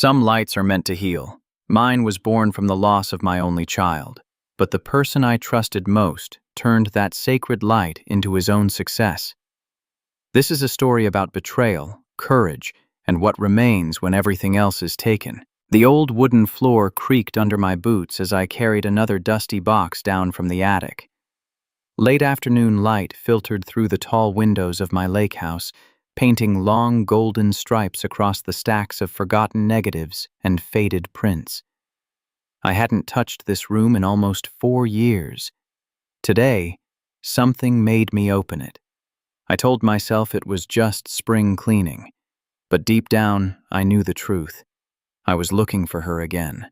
Some lights are meant to heal. Mine was born from the loss of my only child, but the person I trusted most turned that sacred light into his own success. This is a story about betrayal, courage, and what remains when everything else is taken. The old wooden floor creaked under my boots as I carried another dusty box down from the attic. Late afternoon light filtered through the tall windows of my lake house, painting long golden stripes across the stacks of forgotten negatives and faded prints. I hadn't touched this room in almost 4 years. Today, something made me open it. I told myself it was just spring cleaning, but deep down, I knew the truth. I was looking for her again.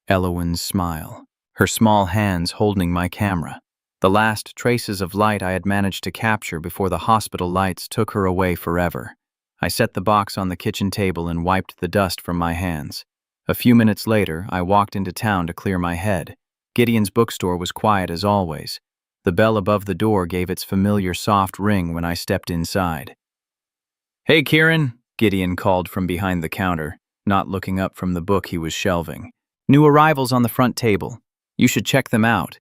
Elowen's smile, her small hands holding my camera, the last traces of light I had managed to capture before the hospital lights took her away forever. I set the box on the kitchen table and wiped the dust from my hands. A few minutes later, I walked into town to clear my head. Gideon's bookstore was quiet as always. The bell above the door gave its familiar soft ring when I stepped inside. "Hey, Kieran," Gideon called from behind the counter, not looking up from the book he was shelving. "New arrivals on the front table. You should check them out."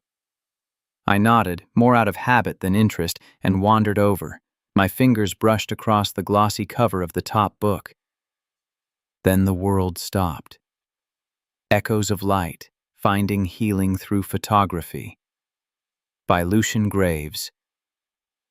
I nodded, more out of habit than interest, and wandered over. My fingers brushed across the glossy cover of the top book. Then the world stopped. Echoes of Light, Finding Healing Through Photography, by Lucian Graves.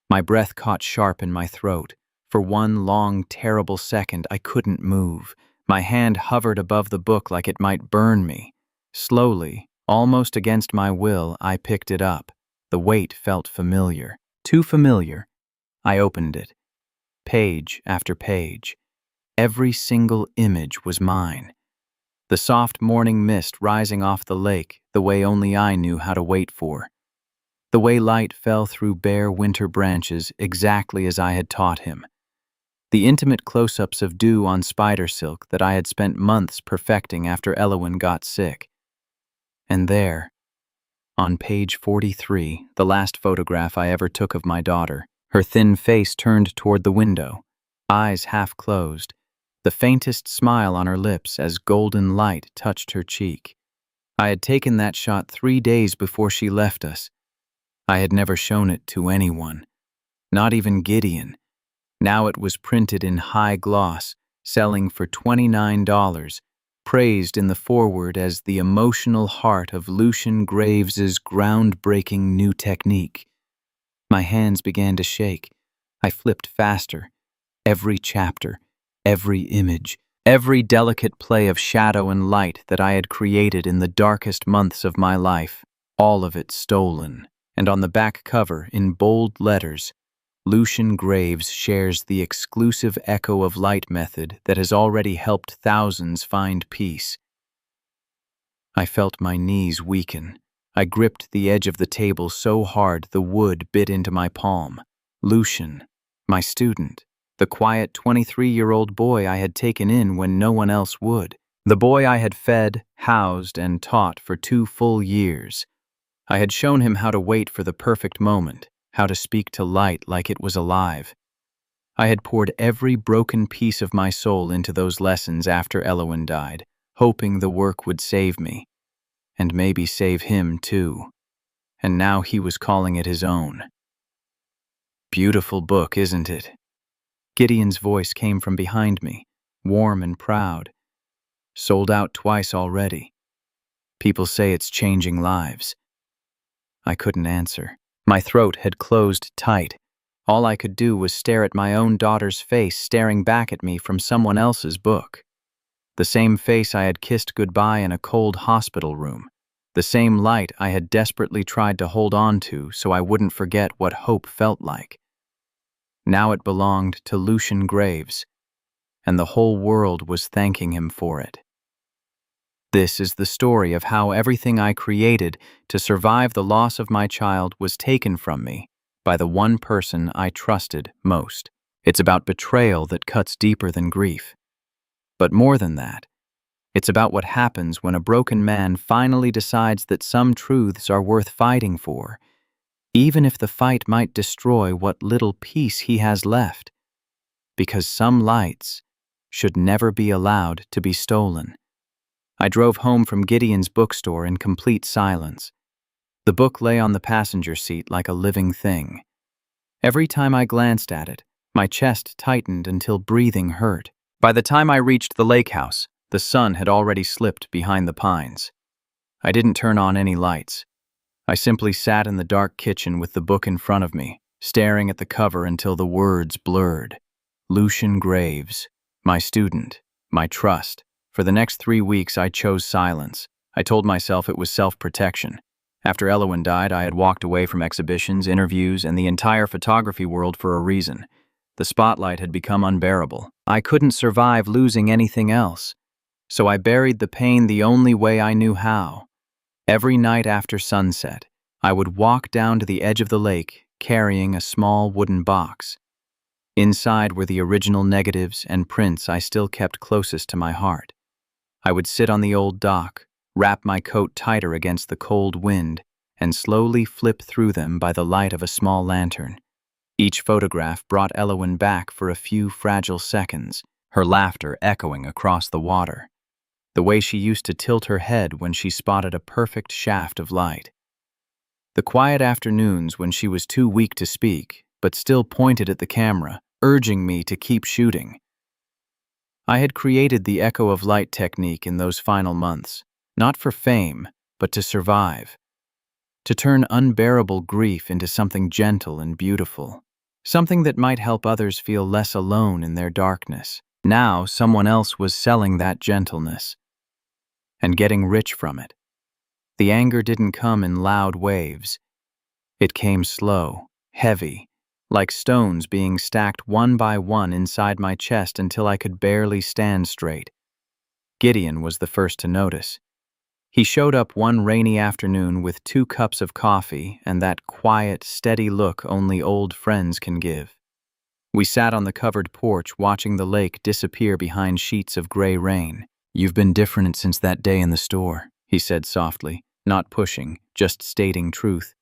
My breath caught sharp in my throat. For one long, terrible second, I couldn't move. My hand hovered above the book like it might burn me. Slowly, almost against my will, I picked it up. The weight felt familiar. Too familiar. I opened it. Page after page. Every single image was mine. The soft morning mist rising off the lake, the way only I knew how to wait for. The way light fell through bare winter branches exactly as I had taught him. The intimate close-ups of dew on spider silk that I had spent months perfecting after Elowen got sick. And there, on page 43, the last photograph I ever took of my daughter, her thin face turned toward the window, eyes half closed, the faintest smile on her lips as golden light touched her cheek. I had taken that shot 3 days before she left us. I had never shown it to anyone, not even Gideon. Now it was printed in high gloss, selling for $29, praised in the foreword as the emotional heart of Lucian Graves's groundbreaking new technique. My hands began to shake. I flipped faster. Every chapter, every image, every delicate play of shadow and light that I had created in the darkest months of my life, all of it stolen. And on the back cover, in bold letters, Lucian Graves shares the exclusive Echo of Light method that has already helped thousands find peace. I felt my knees weaken. I gripped the edge of the table so hard the wood bit into my palm. Lucian, my student, the quiet 23-year-old boy I had taken in when no one else would. The boy I had fed, housed, and taught for 2 full years. I had shown him how to wait for the perfect moment, how to speak to light like it was alive. I had poured every broken piece of my soul into those lessons after Elowen died, hoping the work would save me, and maybe save him too. And now he was calling it his own. Beautiful book, isn't it? Gideon's voice came from behind me, warm and proud. Sold out twice already. People say it's changing lives. I couldn't answer. My throat had closed tight. All I could do was stare at my own daughter's face staring back at me from someone else's book. The same face I had kissed goodbye in a cold hospital room. The same light I had desperately tried to hold on to so I wouldn't forget what hope felt like. Now it belonged to Lucian Graves, and the whole world was thanking him for it. This is the story of how everything I created to survive the loss of my child was taken from me by the one person I trusted most. It's about betrayal that cuts deeper than grief. But more than that, it's about what happens when a broken man finally decides that some truths are worth fighting for, even if the fight might destroy what little peace he has left. Because some lights should never be allowed to be stolen. I drove home from Gideon's bookstore in complete silence. The book lay on the passenger seat like a living thing. Every time I glanced at it, my chest tightened until breathing hurt. By the time I reached the lake house, the sun had already slipped behind the pines. I didn't turn on any lights. I simply sat in the dark kitchen with the book in front of me, staring at the cover until the words blurred. Lucian Graves, my student, my trust. For the next 3 weeks, I chose silence. I told myself it was self-protection. After Elowen died, I had walked away from exhibitions, interviews, and the entire photography world for a reason. The spotlight had become unbearable. I couldn't survive losing anything else. So I buried the pain the only way I knew how. Every night after sunset, I would walk down to the edge of the lake, carrying a small wooden box. Inside were the original negatives and prints I still kept closest to my heart. I would sit on the old dock, wrap my coat tighter against the cold wind, and slowly flip through them by the light of a small lantern. Each photograph brought Elowen back for a few fragile seconds, her laughter echoing across the water. The way she used to tilt her head when she spotted a perfect shaft of light. The quiet afternoons when she was too weak to speak, but still pointed at the camera, urging me to keep shooting. I had created the echo of light technique in those final months, not for fame, but to survive. To turn unbearable grief into something gentle and beautiful. Something that might help others feel less alone in their darkness. Now someone else was selling that gentleness and getting rich from it. The anger didn't come in loud waves. It came slow, heavy, like stones being stacked one by one inside my chest until I could barely stand straight. Gideon was the first to notice. He showed up one rainy afternoon with 2 cups of coffee and that quiet, steady look only old friends can give. We sat on the covered porch watching the lake disappear behind sheets of gray rain. "You've been different since that day in the store," he said softly, not pushing, just stating truth.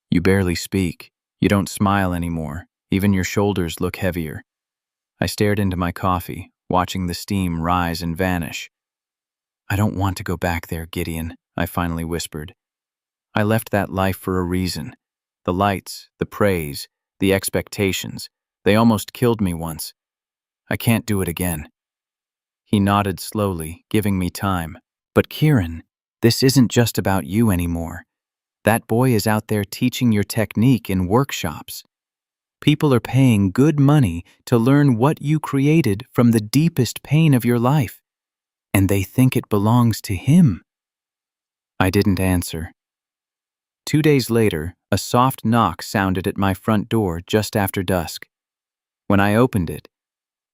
"You barely speak. You don't smile anymore. Even your shoulders look heavier." I stared into my coffee, watching the steam rise and vanish. "I don't want to go back there, Gideon," I finally whispered. "I left that life for a reason. The lights, the praise, the expectations, they almost killed me once. I can't do it again." He nodded slowly, giving me time. "But Kieran, this isn't just about you anymore. That boy is out there teaching your technique in workshops. People are paying good money to learn what you created from the deepest pain of your life, and they think it belongs to him." I didn't answer. 2 days later, a soft knock sounded at my front door just after dusk. When I opened it,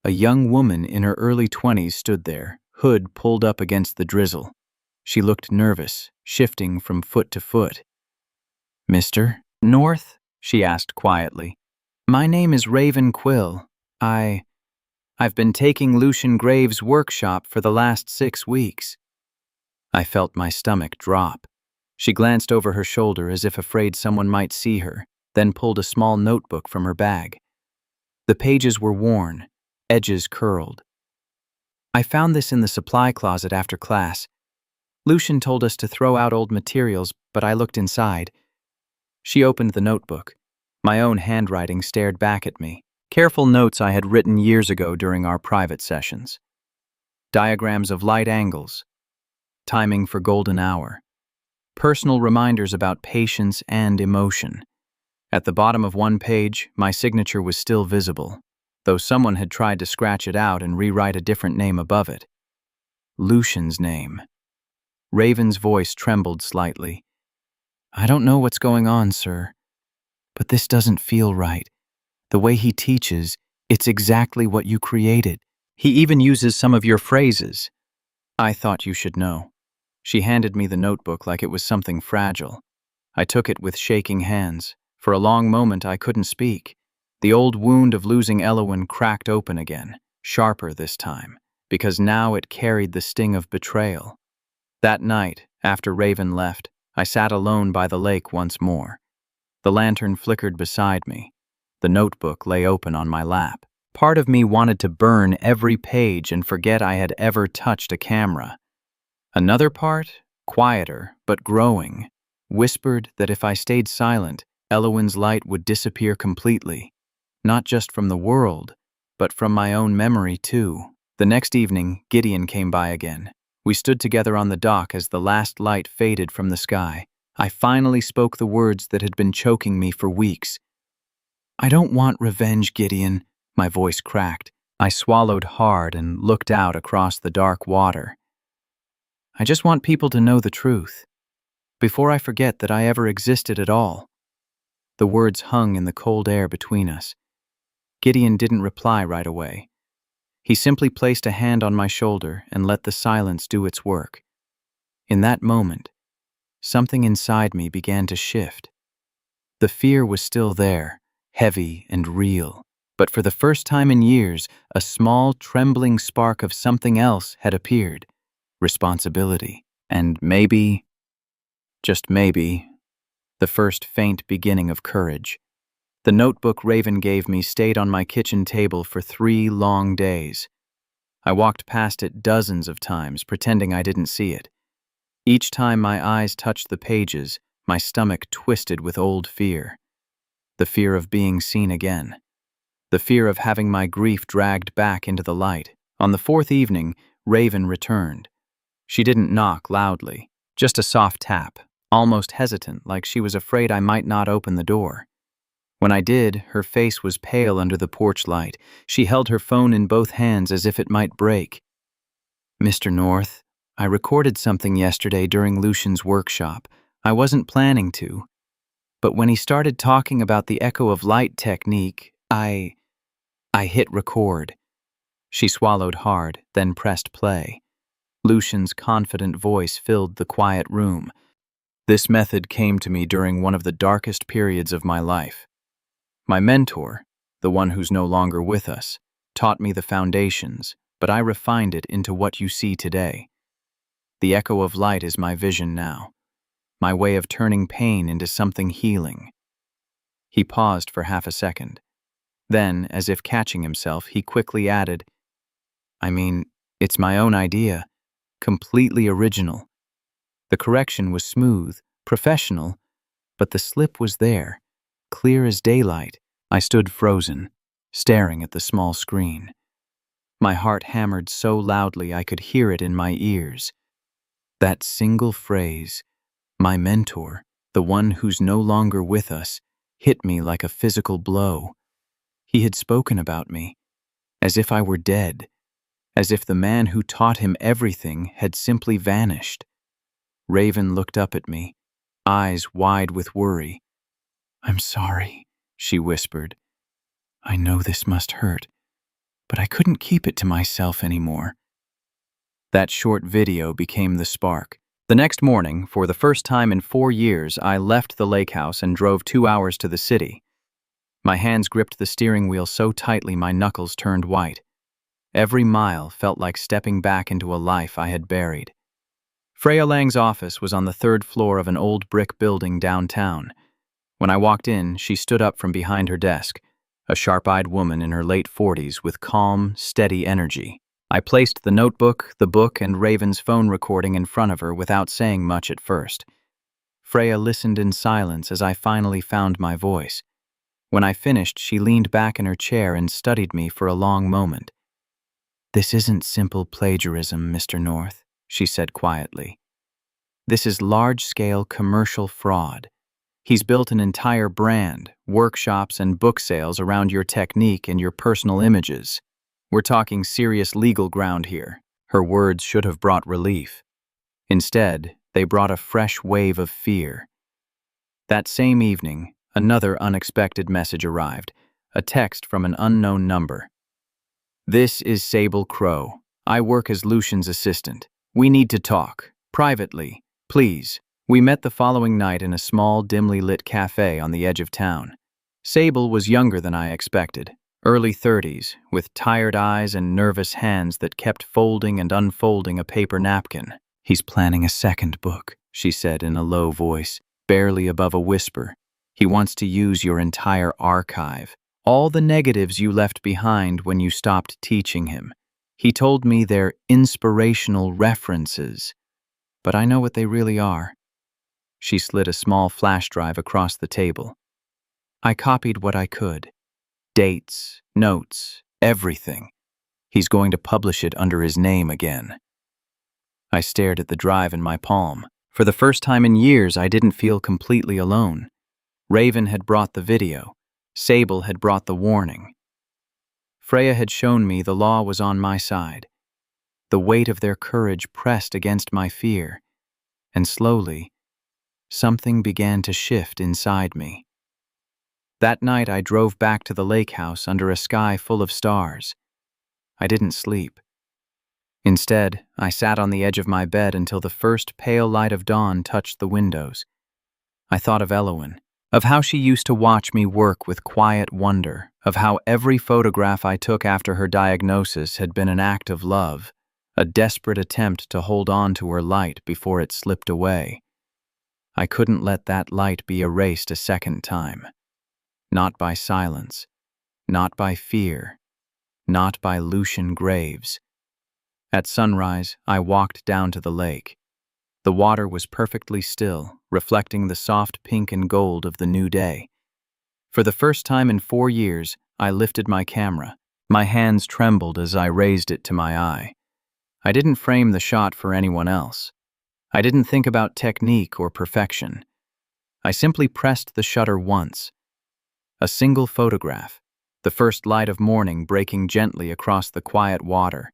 a young woman in her early 20s stood there, hood pulled up against the drizzle. She looked nervous, shifting from foot to foot. "Mr. North?" she asked quietly. "My name is Raven Quill. I've been taking Lucian Graves' workshop for the last 6 weeks." I felt my stomach drop. She glanced over her shoulder as if afraid someone might see her, then pulled a small notebook from her bag. The pages were worn, edges curled. "I found this in the supply closet after class. Lucian told us to throw out old materials, but I looked inside." She opened the notebook. My own handwriting stared back at me. Careful notes I had written years ago during our private sessions. Diagrams of light angles, timing for golden hour, personal reminders about patience and emotion. At the bottom of one page, my signature was still visible, though someone had tried to scratch it out and rewrite a different name above it. Lucian's name. Raven's voice trembled slightly. "I don't know what's going on, sir, but this doesn't feel right. The way he teaches, it's exactly what you created. He even uses some of your phrases. I thought you should know." She handed me the notebook like it was something fragile. I took it with shaking hands. For a long moment, I couldn't speak. The old wound of losing Elowen cracked open again, sharper this time, because now it carried the sting of betrayal. That night, after Raven left, I sat alone by the lake once more. The lantern flickered beside me. The notebook lay open on my lap. Part of me wanted to burn every page and forget I had ever touched a camera. Another part, quieter but growing, whispered that if I stayed silent, Elowen's light would disappear completely, not just from the world, but from my own memory too. The next evening, Gideon came by again. We stood together on the dock as the last light faded from the sky. I finally spoke the words that had been choking me for weeks. "I don't want revenge, Gideon," my voice cracked. I swallowed hard and looked out across the dark water. "I just want people to know the truth, before I forget that I ever existed at all." The words hung in the cold air between us. Gideon didn't reply right away. He simply placed a hand on my shoulder and let the silence do its work. In that moment, something inside me began to shift. The fear was still there, heavy and real, but for the first time in years, a small, trembling spark of something else had appeared. Responsibility. And maybe, just maybe, the first faint beginning of courage. The notebook Raven gave me stayed on my kitchen table for 3 long days. I walked past it dozens of times, pretending I didn't see it. Each time my eyes touched the pages, my stomach twisted with old fear. The fear of being seen again. The fear of having my grief dragged back into the light. On the 4th evening, Raven returned. She didn't knock loudly, just a soft tap, almost hesitant, like she was afraid I might not open the door. When I did, her face was pale under the porch light. She held her phone in both hands as if it might break. "Mr. North, I recorded something yesterday during Lucian's workshop. I wasn't planning to. But when he started talking about the echo of light technique, I hit record." She swallowed hard, then pressed play. Lucian's confident voice filled the quiet room. "This method came to me during one of the darkest periods of my life. My mentor, the one who's no longer with us, taught me the foundations, but I refined it into what you see today. The echo of light is my vision now, my way of turning pain into something healing." He paused for half a second. Then, as if catching himself, he quickly added, "I mean, it's my own idea, completely original." The correction was smooth, professional, but the slip was there, clear as daylight. I stood frozen, staring at the small screen. My heart hammered so loudly I could hear it in my ears. That single phrase, "my mentor, the one who's no longer with us," hit me like a physical blow. He had spoken about me, as if I were dead, as if the man who taught him everything had simply vanished. Raven looked up at me, eyes wide with worry. "I'm sorry," she whispered. "I know this must hurt, but I couldn't keep it to myself anymore." That short video became the spark. The next morning, for the first time in 4 years, I left the lake house and drove 2 hours to the city. My hands gripped the steering wheel so tightly my knuckles turned white. Every mile felt like stepping back into a life I had buried. Freya Lang's office was on the 3rd floor of an old brick building downtown. When I walked in, she stood up from behind her desk, a sharp-eyed woman in her late 40s with calm, steady energy. I placed the notebook, the book, and Raven's phone recording in front of her without saying much at first. Freya listened in silence as I finally found my voice. When I finished, she leaned back in her chair and studied me for a long moment. "This isn't simple plagiarism, Mr. North," she said quietly. "This is large-scale commercial fraud. He's built an entire brand, workshops and book sales around your technique and your personal images. We're talking serious legal ground here." Her words should have brought relief. Instead, they brought a fresh wave of fear. That same evening, another unexpected message arrived, a text from an unknown number. "This is Sable Crow. I work as Lucian's assistant. We need to talk. Privately, please." We met the following night in a small, dimly lit cafe on the edge of town. Sable was younger than I expected, early 30s, with tired eyes and nervous hands that kept folding and unfolding a paper napkin. "He's planning a second book," she said in a low voice, barely above a whisper. "He wants to use your entire archive. All the negatives you left behind when you stopped teaching him. He told me they're inspirational references, but I know what they really are. She slid a small flash drive across the table. I copied what I could. Dates, notes, everything. He's going to publish it under his name again. I stared at the drive in my palm. For the first time in years, I didn't feel completely alone. Raven had brought the video. Sable had brought the warning. Freya had shown me the law was on my side. The weight of their courage pressed against my fear, and slowly, something began to shift inside me. That night I drove back to the lake house under a sky full of stars. I didn't sleep. Instead, I sat on the edge of my bed until the first pale light of dawn touched the windows. I thought of Elowen, of how she used to watch me work with quiet wonder, of how every photograph I took after her diagnosis had been an act of love, a desperate attempt to hold on to her light before it slipped away. I couldn't let that light be erased a second time. Not by silence, not by fear, not by Lucian Graves. At sunrise, I walked down to the lake. The water was perfectly still, reflecting the soft pink and gold of the new day. For the first time in 4 years, I lifted my camera. My hands trembled as I raised it to my eye. I didn't frame the shot for anyone else. I didn't think about technique or perfection. I simply pressed the shutter once. A single photograph, the first light of morning breaking gently across the quiet water.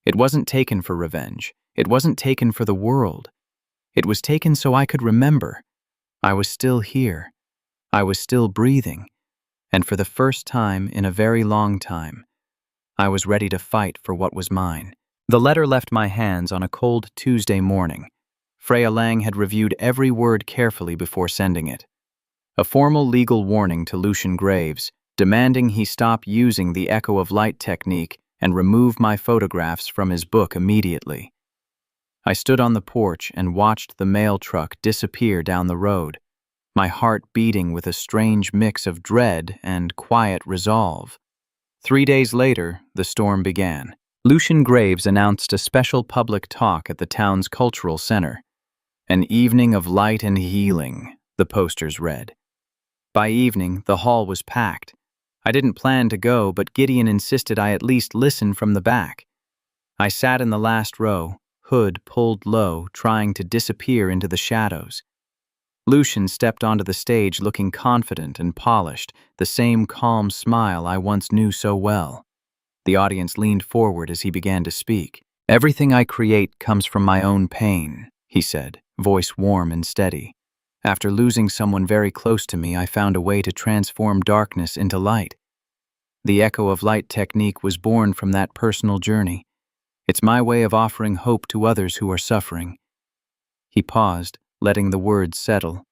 It wasn't taken for revenge. It wasn't taken for the world. It was taken so I could remember. I was still here. I was still breathing. And for the first time in a very long time, I was ready to fight for what was mine. The letter left my hands on a cold Tuesday morning. Freya Lang had reviewed every word carefully before sending it. A formal legal warning to Lucian Graves, demanding he stop using the echo of light technique and remove my photographs from his book immediately. I stood on the porch and watched the mail truck disappear down the road, my heart beating with a strange mix of dread and quiet resolve. 3 days later, the storm began. Lucian Graves announced a special public talk at the town's cultural center. An evening of light and healing, the posters read. By evening, the hall was packed. I didn't plan to go, but Gideon insisted I at least listen from the back. I sat in the last row, hood pulled low, trying to disappear into the shadows. Lucian stepped onto the stage looking confident and polished, the same calm smile I once knew so well. The audience leaned forward as he began to speak. "Everything I create comes from my own pain," he said, voice warm and steady. "After losing someone very close to me, I found a way to transform darkness into light. The echo of light technique was born from that personal journey. It's my way of offering hope to others who are suffering." He paused, letting the words settle.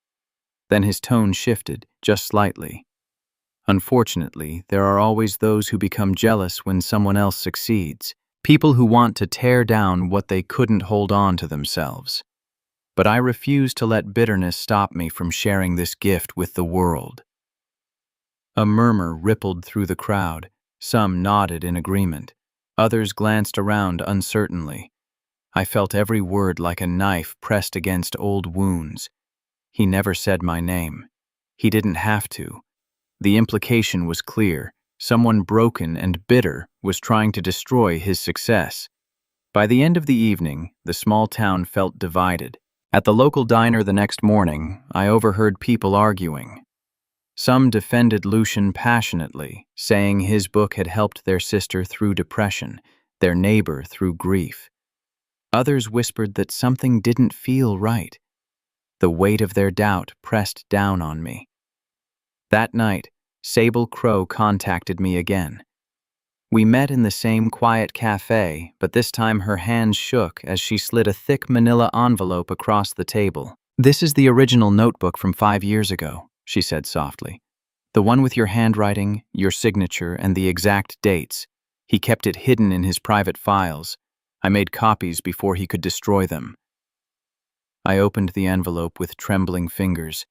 Then his tone shifted, just slightly. "Unfortunately, there are always those who become jealous when someone else succeeds, people who want to tear down what they couldn't hold on to themselves. But I refuse to let bitterness stop me from sharing this gift with the world." A murmur rippled through the crowd. Some nodded in agreement. Others glanced around uncertainly. I felt every word like a knife pressed against old wounds. He never said my name. He didn't have to. The implication was clear. Someone broken and bitter was trying to destroy his success. By the end of the evening, the small town felt divided. At the local diner the next morning, I overheard people arguing. Some defended Lucian passionately, saying his book had helped their sister through depression, their neighbor through grief. Others whispered that something didn't feel right. The weight of their doubt pressed down on me. That night, Sable Crow contacted me again. We met in the same quiet cafe, but this time her hands shook as she slid a thick manila envelope across the table. "This is the original notebook from 5 years ago," she said softly. "The one with your handwriting, your signature, and the exact dates. He kept it hidden in his private files. I made copies before he could destroy them." I opened the envelope with trembling fingers.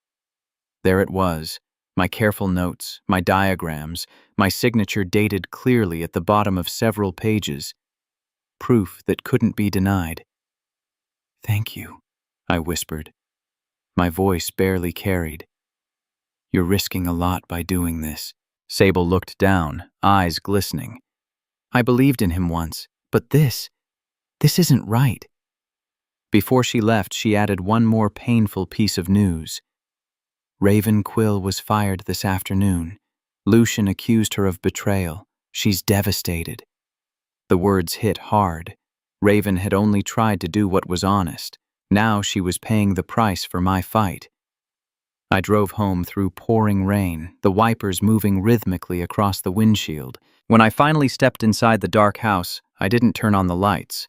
There it was, My careful notes, my diagrams, my signature dated clearly at the bottom of several pages. Proof that couldn't be denied. "Thank you," I whispered. My voice barely carried. "You're risking a lot by doing this." Sable looked down, eyes glistening. "I believed in him once, but this isn't right." Before she left, she added one more painful piece of news. "Raven Quill was fired this afternoon. Lucian accused her of betrayal. She's devastated." The words hit hard. Raven had only tried to do what was honest. Now she was paying the price for my fight. I drove home through pouring rain, the wipers moving rhythmically across the windshield. When I finally stepped inside the dark house, I didn't turn on the lights.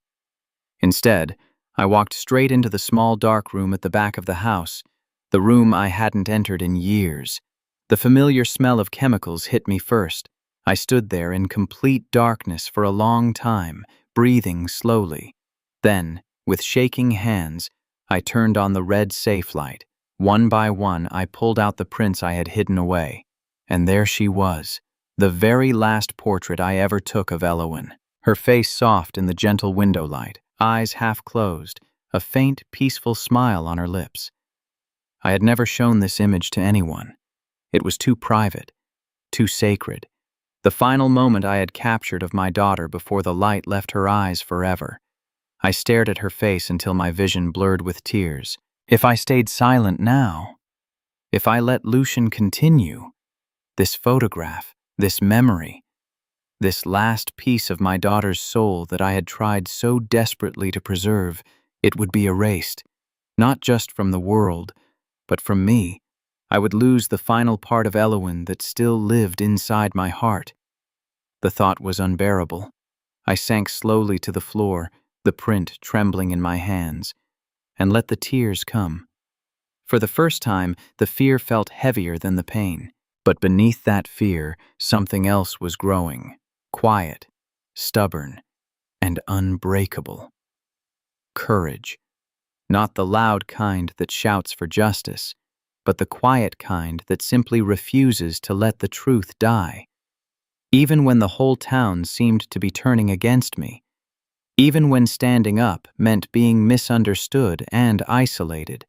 Instead, I walked straight into the small dark room at the back of the house, the room I hadn't entered in years. The familiar smell of chemicals hit me first. I stood there in complete darkness for a long time, breathing slowly. Then, with shaking hands, I turned on the red safe light. One by one, I pulled out the prints I had hidden away. And there she was, the very last portrait I ever took of Elowen. Her face soft in the gentle window light, eyes half closed, a faint, peaceful smile on her lips. I had never shown this image to anyone. It was too private, too sacred. The final moment I had captured of my daughter before the light left her eyes forever. I stared at her face until my vision blurred with tears. If I stayed silent now, if I let Lucian continue, this photograph, this memory, this last piece of my daughter's soul that I had tried so desperately to preserve, it would be erased, not just from the world, but from me. I would lose the final part of Elowen that still lived inside my heart. The thought was unbearable. I sank slowly to the floor, the print trembling in my hands, and let the tears come. For the first time, the fear felt heavier than the pain. But beneath that fear, something else was growing, quiet, stubborn, and unbreakable. Courage. Not the loud kind that shouts for justice, but the quiet kind that simply refuses to let the truth die. Even when the whole town seemed to be turning against me, even when standing up meant being misunderstood and isolated,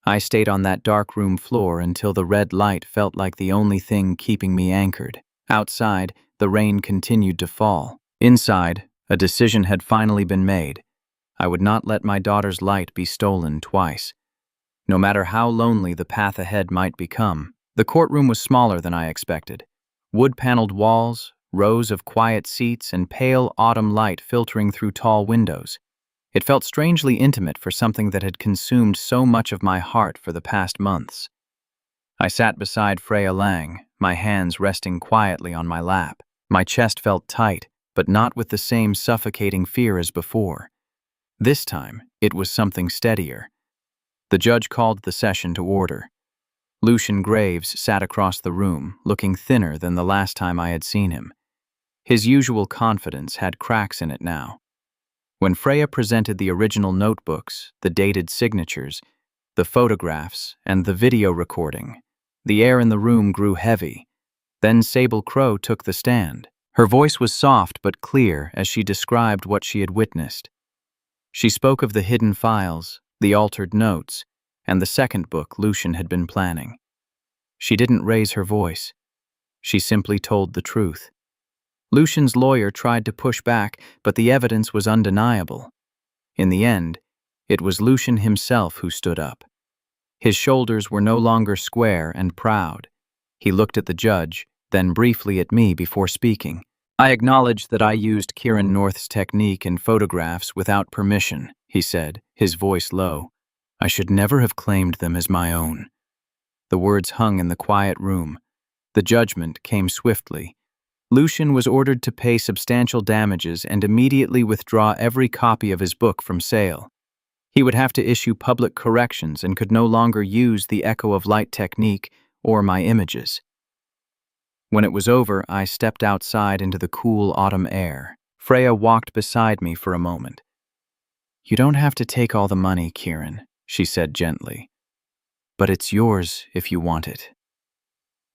I stayed on that dark room floor until the red light felt like the only thing keeping me anchored. Outside, the rain continued to fall. Inside, a decision had finally been made. I would not let my daughter's light be stolen twice. No matter how lonely the path ahead might become, the courtroom was smaller than I expected. Wood-paneled walls, rows of quiet seats, and pale autumn light filtering through tall windows. It felt strangely intimate for something that had consumed so much of my heart for the past months. I sat beside Freya Lang, my hands resting quietly on my lap. My chest felt tight, but not with the same suffocating fear as before. This time, it was something steadier. The judge called the session to order. Lucian Graves sat across the room, looking thinner than the last time I had seen him. His usual confidence had cracks in it now. When Freya presented the original notebooks, the dated signatures, the photographs, and the video recording, the air in the room grew heavy. Then Sable Crow took the stand. Her voice was soft but clear as she described what she had witnessed. She spoke of the hidden files, the altered notes, and the second book Lucian had been planning. She didn't raise her voice. She simply told the truth. Lucian's lawyer tried to push back, but the evidence was undeniable. In the end, it was Lucian himself who stood up. His shoulders were no longer square and proud. He looked at the judge, then briefly at me before speaking. "I acknowledge that I used Kieran North's technique in photographs without permission," he said, his voice low. "I should never have claimed them as my own." The words hung in the quiet room. The judgment came swiftly. Lucian was ordered to pay substantial damages and immediately withdraw every copy of his book from sale. He would have to issue public corrections and could no longer use the Echo of Light technique or my images. When it was over, I stepped outside into the cool autumn air. Freya walked beside me for a moment. "You don't have to take all the money, Kieran," she said gently. "But it's yours if you want it."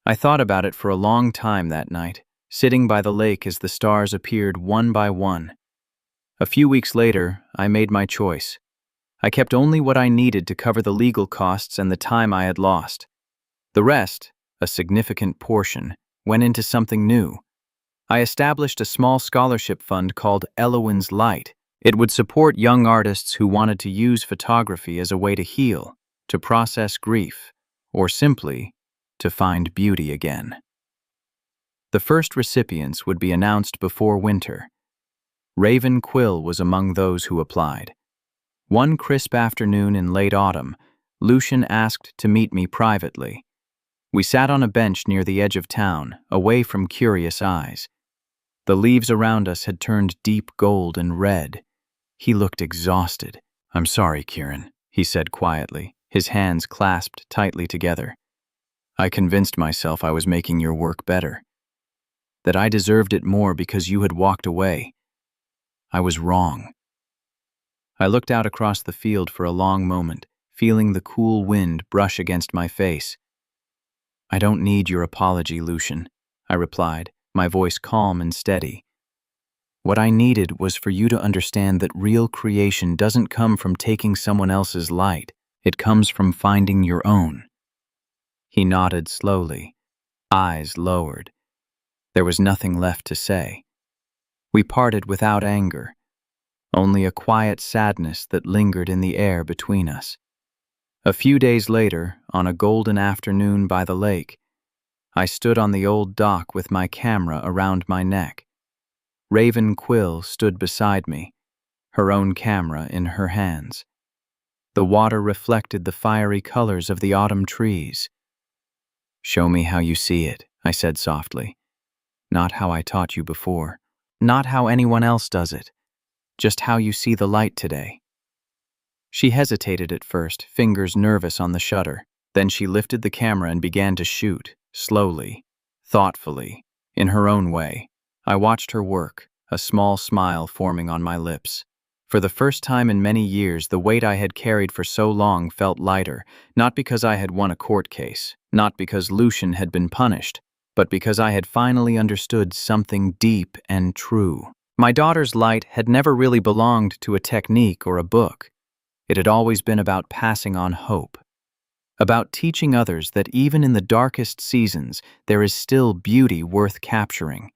I thought about it for a long time that night, sitting by the lake as the stars appeared one by one. A few weeks later, I made my choice. I kept only what I needed to cover the legal costs and the time I had lost. The rest, a significant portion, went into something new. I established a small scholarship fund called Elowen's Light. It would support young artists who wanted to use photography as a way to heal, to process grief, or simply to find beauty again. The first recipients would be announced before winter. Raven Quill was among those who applied. One crisp afternoon in late autumn, Lucian asked to meet me privately. We sat on a bench near the edge of town, away from curious eyes. The leaves around us had turned deep gold and red. He looked exhausted. "I'm sorry, Kieran," he said quietly, his hands clasped tightly together. "I convinced myself I was making your work better, that I deserved it more because you had walked away. I was wrong." I looked out across the field for a long moment, feeling the cool wind brush against my face. "I don't need your apology, Lucian," I replied, my voice calm and steady. "What I needed was for you to understand that real creation doesn't come from taking someone else's light. It comes from finding your own." He nodded slowly, eyes lowered. There was nothing left to say. We parted without anger, only a quiet sadness that lingered in the air between us. A few days later, on a golden afternoon by the lake, I stood on the old dock with my camera around my neck. Raven Quill stood beside me, her own camera in her hands. The water reflected the fiery colors of the autumn trees. "Show me how you see it," I said softly. "Not how I taught you before. Not how anyone else does it. Just how you see the light today." She hesitated at first, fingers nervous on the shutter. Then she lifted the camera and began to shoot, slowly, thoughtfully, in her own way. I watched her work, a small smile forming on my lips. For the first time in many years, the weight I had carried for so long felt lighter, not because I had won a court case, not because Lucian had been punished, but because I had finally understood something deep and true. My daughter's light had never really belonged to a technique or a book. It had always been about passing on hope, about teaching others that even in the darkest seasons, there is still beauty worth capturing,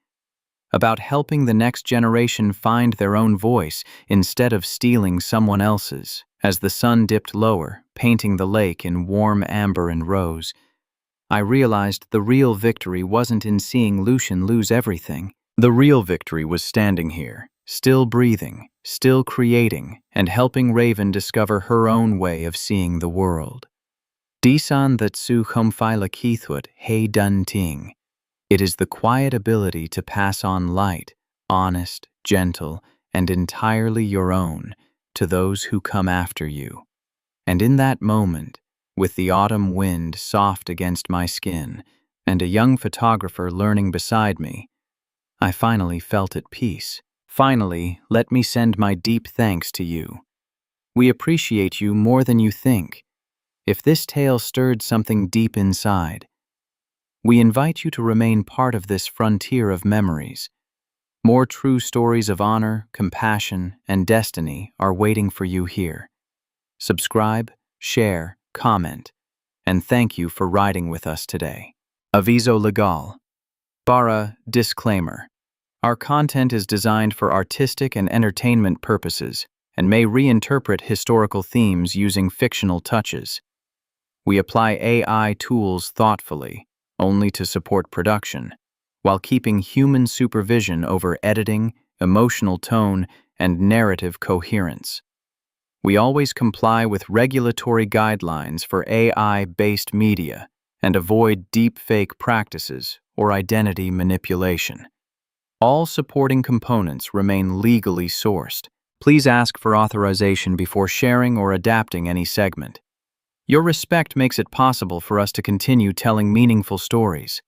about helping the next generation find their own voice instead of stealing someone else's. As the sun dipped lower, painting the lake in warm amber and rose, I realized the real victory wasn't in seeing Lucian lose everything. The real victory was standing here, still breathing, still creating, and helping Raven discover her own way of seeing the world. Disan that su humphila keithwut he dun ting. It is the quiet ability to pass on light, honest, gentle, and entirely your own, to those who come after you. And in that moment, with the autumn wind soft against my skin, and a young photographer learning beside me, I finally felt at peace. Finally, let me send my deep thanks to you. We appreciate you more than you think. If this tale stirred something deep inside, we invite you to remain part of this frontier of memories. More true stories of honor, compassion, and destiny are waiting for you here. Subscribe, share, comment, and thank you for riding with us today. Aviso legal. Bara disclaimer. Our content is designed for artistic and entertainment purposes and may reinterpret historical themes using fictional touches. We apply AI tools thoughtfully, only to support production, while keeping human supervision over editing, emotional tone, and narrative coherence. We always comply with regulatory guidelines for AI-based media and avoid deepfake practices or identity manipulation. All supporting components remain legally sourced. Please ask for authorization before sharing or adapting any segment. Your respect makes it possible for us to continue telling meaningful stories.